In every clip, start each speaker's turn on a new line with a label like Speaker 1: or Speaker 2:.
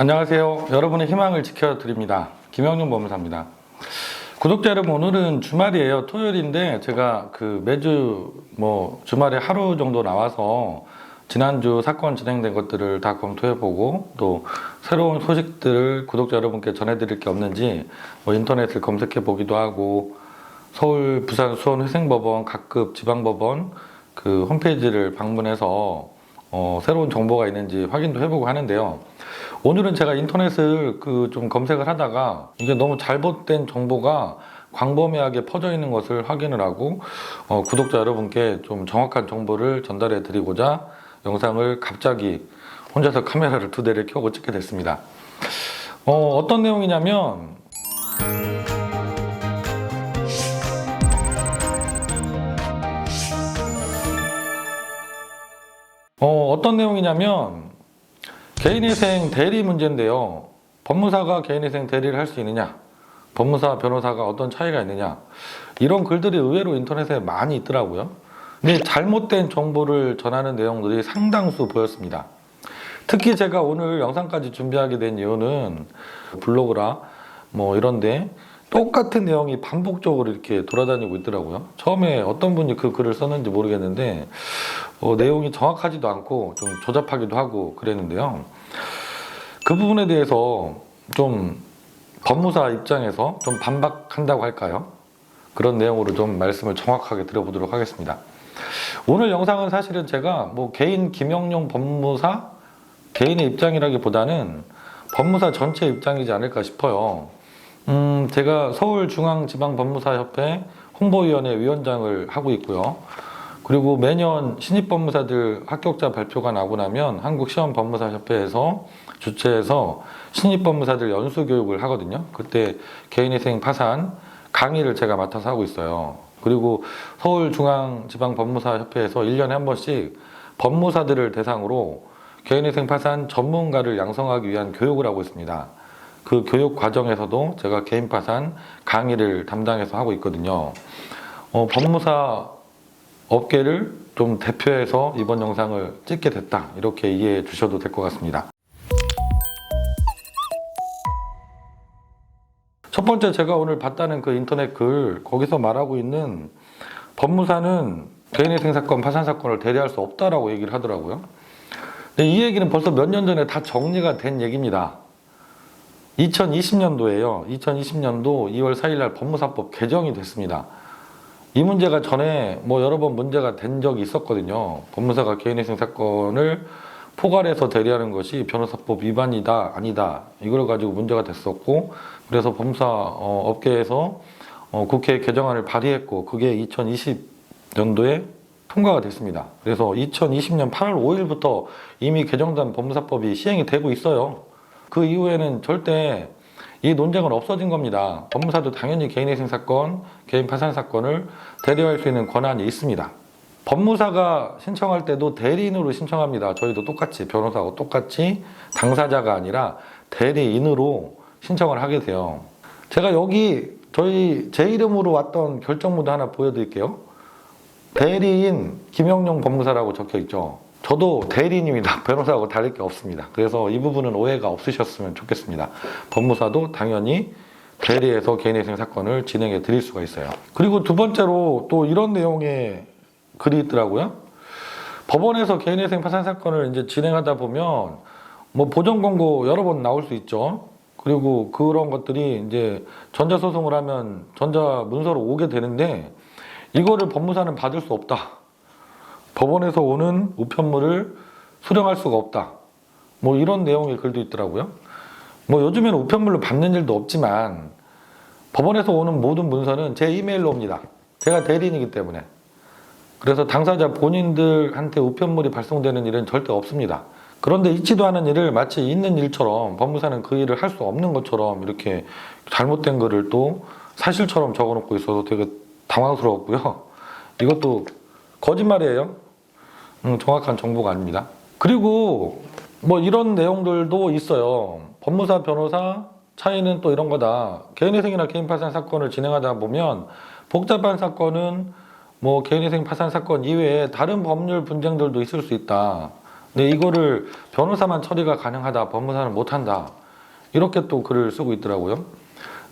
Speaker 1: 안녕하세요. 여러분의 희망을 지켜드립니다. 김영룡 법무사입니다. 구독자 여러분, 오늘은 주말이에요. 토요일인데 제가 매주 주말에 하루 정도 나와서 지난주 사건 진행된 것들을 다 검토해보고 또 새로운 소식들을 구독자 여러분께 전해드릴 게 없는지 인터넷을 검색해보기도 하고 서울, 부산, 수원, 회생법원 각급 지방법원 홈페이지를 방문해서 새로운 정보가 있는지 확인도 해보고 하는데요. 오늘은 제가 인터넷을 좀 검색을 하다가 이게 너무 잘못된 정보가 광범위하게 퍼져 있는 것을 확인을 하고 구독자 여러분께 좀 정확한 정보를 전달해 드리고자 영상을 갑자기 혼자서 카메라를 2대를 켜고 찍게 됐습니다. 어떤 내용이냐면 개인회생 대리 문제인데요. 법무사가 개인회생 대리를 할 수 있느냐, 법무사, 변호사가 어떤 차이가 있느냐, 이런 글들이 의외로 인터넷에 많이 있더라고요. 근데 잘못된 정보를 전하는 내용들이 상당수 보였습니다. 특히 제가 오늘 영상까지 준비하게 된 이유는 블로그라 이런데 똑같은 내용이 반복적으로 이렇게 돌아다니고 있더라고요. 처음에 어떤 분이 그 글을 썼는지 모르겠는데 내용이 정확하지도 않고 좀 조잡하기도 하고 그랬는데요. 그 부분에 대해서 좀 법무사 입장에서 좀 반박한다고 할까요? 그런 내용으로 좀 말씀을 정확하게 드려보도록 하겠습니다. 오늘 영상은 사실은 제가 개인 김영룡 법무사 개인의 입장이라기보다는 법무사 전체 입장이지 않을까 싶어요. 제가 서울중앙지방법무사협회 홍보위원회 위원장을 하고 있고요. 그리고 매년 신입법무사들 합격자 발표가 나고 나면 한국시험법무사협회에서 주최해서 신입법무사들 연수교육을 하거든요. 그때 개인회생 파산 강의를 제가 맡아서 하고 있어요. 그리고 서울중앙지방법무사협회에서 1년에 한 번씩 법무사들을 대상으로 개인회생 파산 전문가를 양성하기 위한 교육을 하고 있습니다. 그 교육 과정에서도 제가 개인 파산 강의를 담당해서 하고 있거든요. 법무사 업계를 좀 대표해서 이번 영상을 찍게 됐다, 이렇게 이해해 주셔도 될 것 같습니다. 첫 번째, 제가 오늘 봤다는 그 인터넷 글, 거기서 말하고 있는 법무사는 개인회생 사건, 파산 사건을 대리할 수 없다라고 얘기를 하더라고요. 근데 이 얘기는 벌써 몇 년 전에 다 정리가 된 얘기입니다. 2020년도에요. 2020년도 2월 4일 날 법무사법 개정이 됐습니다. 이 문제가 전에 여러 번 문제가 된 적이 있었거든요. 법무사가 개인회생 사건을 포괄해서 대리하는 것이 변호사법 위반이다, 아니다, 이걸 가지고 문제가 됐었고, 그래서 법무사 업계에서 국회에 개정안을 발의했고, 그게 2020년도에 통과가 됐습니다. 그래서 2020년 8월 5일부터 이미 개정된 법무사법이 시행이 되고 있어요. 그 이후에는 절대 이 논쟁은 없어진 겁니다. 법무사도 당연히 개인회생 사건, 개인 파산 사건을 대리할 수 있는 권한이 있습니다. 법무사가 신청할 때도 대리인으로 신청합니다. 저희도 똑같이, 변호사하고 똑같이 당사자가 아니라 대리인으로 신청을 하게 돼요. 제가 여기 제 이름으로 왔던 결정문도 하나 보여드릴게요. 대리인 김영룡 법무사라고 적혀 있죠. 저도 대리인입니다. 변호사하고 다를 게 없습니다. 그래서 이 부분은 오해가 없으셨으면 좋겠습니다. 법무사도 당연히 대리해서 개인회생 사건을 진행해 드릴 수가 있어요. 그리고 두 번째로 또 이런 내용의 글이 있더라고요. 법원에서 개인회생 파산 사건을 이제 진행하다 보면 보전 권고 여러 번 나올 수 있죠. 그리고 그런 것들이 이제 전자소송을 하면 전자문서로 오게 되는데 이거를 법무사는 받을 수 없다. 법원에서 오는 우편물을 수령할 수가 없다. 이런 내용의 글도 있더라고요. 요즘에는 우편물로 받는 일도 없지만 법원에서 오는 모든 문서는 제 이메일로 옵니다. 제가 대리인이기 때문에. 그래서 당사자 본인들한테 우편물이 발송되는 일은 절대 없습니다. 그런데 있지도 않은 일을 마치 있는 일처럼 법무사는 그 일을 할 수 없는 것처럼 이렇게 잘못된 글을 또 사실처럼 적어놓고 있어서 되게 당황스러웠고요. 이것도 거짓말이에요. 정확한 정보가 아닙니다. 그리고 이런 내용들도 있어요. 법무사, 변호사 차이는 또 이런 거다. 개인회생이나 개인 파산 사건을 진행하다 보면 복잡한 사건은 개인회생 파산 사건 이외에 다른 법률 분쟁들도 있을 수 있다. 근데 이거를 변호사만 처리가 가능하다, 법무사는 못한다, 이렇게 또 글을 쓰고 있더라고요.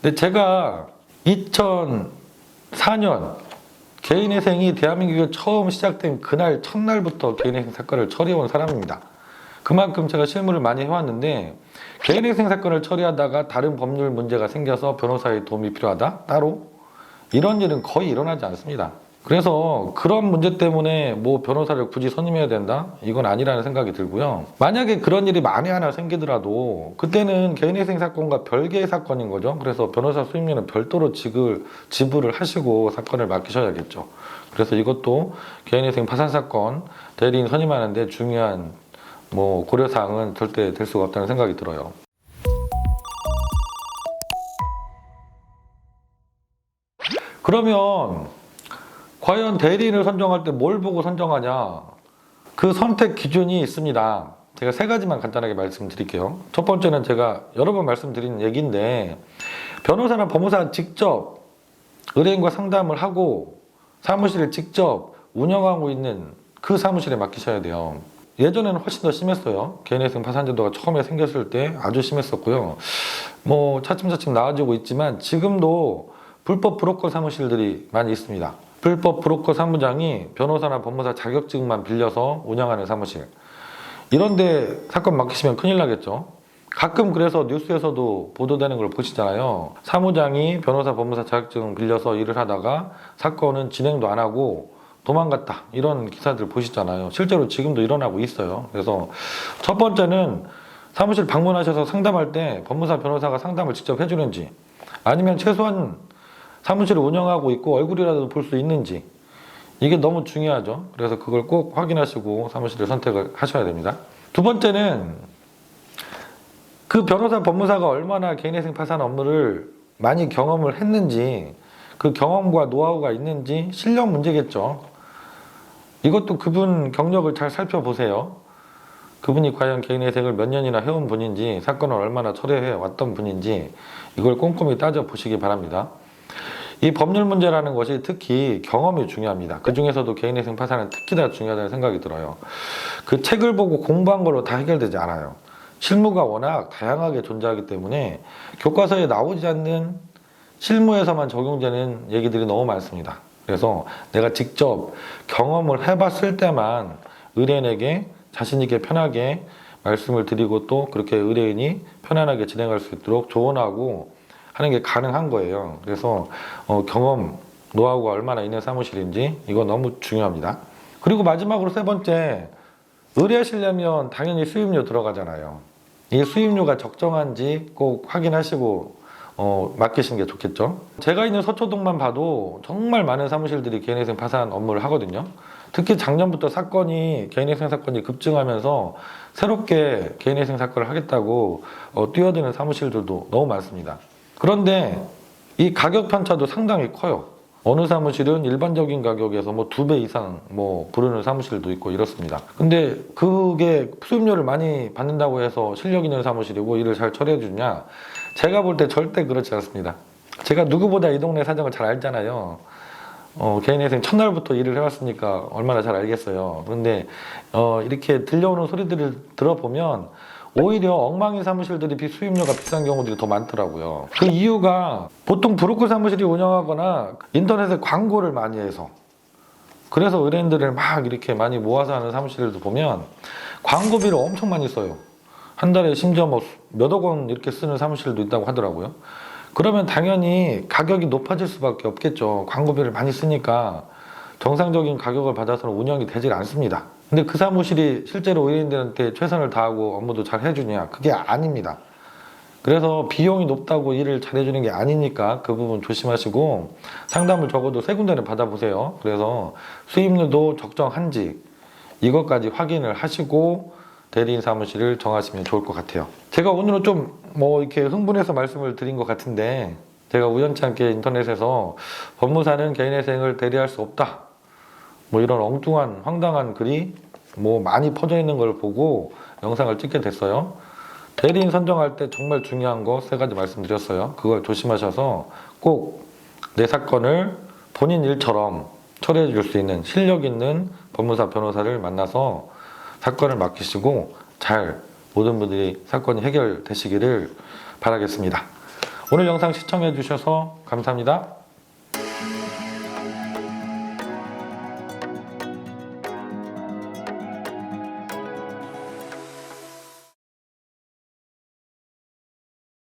Speaker 1: 근데 제가 2004년 개인회생이 대한민국에 처음 시작된 그날 첫날부터 개인회생 사건을 처리해온 사람입니다. 그만큼 제가 실무를 많이 해왔는데, 개인회생 사건을 처리하다가 다른 법률 문제가 생겨서 변호사의 도움이 필요하다? 따로? 이런 일은 거의 일어나지 않습니다. 그래서 그런 문제 때문에 뭐 변호사를 굳이 선임해야 된다? 이건 아니라는 생각이 들고요. 만약에 그런 일이 만에 하나 생기더라도 그때는 개인회생 사건과 별개의 사건인 거죠. 그래서 변호사 수임료는 별도로 지불을 하시고 사건을 맡기셔야겠죠. 그래서 이것도 개인회생 파산 사건 대리인 선임하는데 중요한 뭐 고려사항은 절대 될 수가 없다는 생각이 들어요. 그러면 과연 대리인을 선정할 때 뭘 보고 선정하냐? 그 선택 기준이 있습니다. 제가 세 가지만 간단하게 말씀드릴게요. 첫 번째는 제가 여러 번 말씀드린 얘기인데, 변호사나 법무사 직접 의뢰인과 상담을 하고 사무실을 직접 운영하고 있는 그 사무실에 맡기셔야 돼요. 예전에는 훨씬 더 심했어요. 개인회생 파산제도가 처음에 생겼을 때 아주 심했었고요. 뭐 차츰차츰 나아지고 있지만 지금도 불법 브로커 사무실들이 많이 있습니다. 불법 브로커 사무장이 변호사나 법무사 자격증만 빌려서 운영하는 사무실, 이런데 사건 맡기시면 큰일 나겠죠. 가끔 그래서 뉴스에서도 보도되는 걸 보시잖아요. 사무장이 변호사 법무사 자격증 빌려서 일을 하다가 사건은 진행도 안 하고 도망갔다, 이런 기사들 보시잖아요. 실제로 지금도 일어나고 있어요. 그래서 첫 번째는 사무실 방문하셔서 상담할 때 법무사 변호사가 상담을 직접 해주는지, 아니면 최소한 사무실을 운영하고 있고 얼굴이라도 볼 수 있는지, 이게 너무 중요하죠. 그래서 그걸 꼭 확인하시고 사무실을 선택을 하셔야 됩니다. 두 번째는 그 변호사 법무사가 얼마나 개인회생 파산 업무를 많이 경험을 했는지, 그 경험과 노하우가 있는지, 실력 문제겠죠. 이것도 그분 경력을 잘 살펴보세요. 그분이 과연 개인회생을 몇 년이나 해온 분인지, 사건을 얼마나 처리해 왔던 분인지, 이걸 꼼꼼히 따져보시기 바랍니다. 이 법률 문제라는 것이 특히 경험이 중요합니다. 그 중에서도 개인회생 파산은 특히 다 중요하다는 생각이 들어요. 그 책을 보고 공부한 걸로 다 해결되지 않아요. 실무가 워낙 다양하게 존재하기 때문에 교과서에 나오지 않는 실무에서만 적용되는 얘기들이 너무 많습니다. 그래서 내가 직접 경험을 해봤을 때만 의뢰인에게 자신있게 편하게 말씀을 드리고, 또 그렇게 의뢰인이 편안하게 진행할 수 있도록 조언하고 하는 게 가능한 거예요. 그래서 경험, 노하우가 얼마나 있는 사무실인지, 이거 너무 중요합니다. 그리고 마지막으로 세 번째, 의뢰하시려면 당연히 수임료 들어가잖아요. 이 수임료가 적정한지 꼭 확인하시고 맡기시는 게 좋겠죠. 제가 있는 서초동만 봐도 정말 많은 사무실들이 개인회생 파산 업무를 하거든요. 특히 작년부터 개인회생 사건이 급증하면서 새롭게 개인회생 사건을 하겠다고 뛰어드는 사무실들도 너무 많습니다. 그런데 이 가격 편차도 상당히 커요. 어느 사무실은 일반적인 가격에서 뭐 2배 이상 부르는 사무실도 있고 이렇습니다. 근데 그게 수임료를 많이 받는다고 해서 실력 있는 사무실이고 일을 잘 처리해 주냐? 제가 볼 때 절대 그렇지 않습니다. 제가 누구보다 이 동네 사정을 잘 알잖아요. 개인회생 첫날부터 일을 해왔으니까 얼마나 잘 알겠어요. 그런데 이렇게 들려오는 소리들을 들어보면 오히려 엉망인 사무실들이 수임료가 비싼 경우들이 더 많더라고요. 그 이유가 보통 브로커 사무실이 운영하거나 인터넷에 광고를 많이 해서, 그래서 의뢰인들을 막 이렇게 많이 모아서 하는 사무실들도 보면 광고비를 엄청 많이 써요. 한 달에 심지어 몇억 원 이렇게 쓰는 사무실도 있다고 하더라고요. 그러면 당연히 가격이 높아질 수밖에 없겠죠. 광고비를 많이 쓰니까 정상적인 가격을 받아서는 운영이 되질 않습니다. 근데 그 사무실이 실제로 의뢰인들한테 최선을 다하고 업무도 잘 해주냐? 그게 아닙니다. 그래서 비용이 높다고 일을 잘 해주는 게 아니니까 그 부분 조심하시고, 상담을 적어도 세 군데는 받아보세요. 그래서 수임료도 적정한지 이것까지 확인을 하시고 대리인 사무실을 정하시면 좋을 것 같아요. 제가 오늘은 좀 이렇게 흥분해서 말씀을 드린 것 같은데, 제가 우연치 않게 인터넷에서 법무사는 개인회생을 대리할 수 없다, 이런 엉뚱한 황당한 글이 많이 퍼져 있는 걸 보고 영상을 찍게 됐어요. 대리인 선정할 때 정말 중요한 거 세 가지 말씀드렸어요. 그걸 조심하셔서 꼭 내 사건을 본인 일처럼 처리해 줄 수 있는 실력 있는 법무사 변호사를 만나서 사건을 맡기시고 잘 모든 분들이 사건이 해결되시기를 바라겠습니다. 오늘 영상 시청해 주셔서 감사합니다.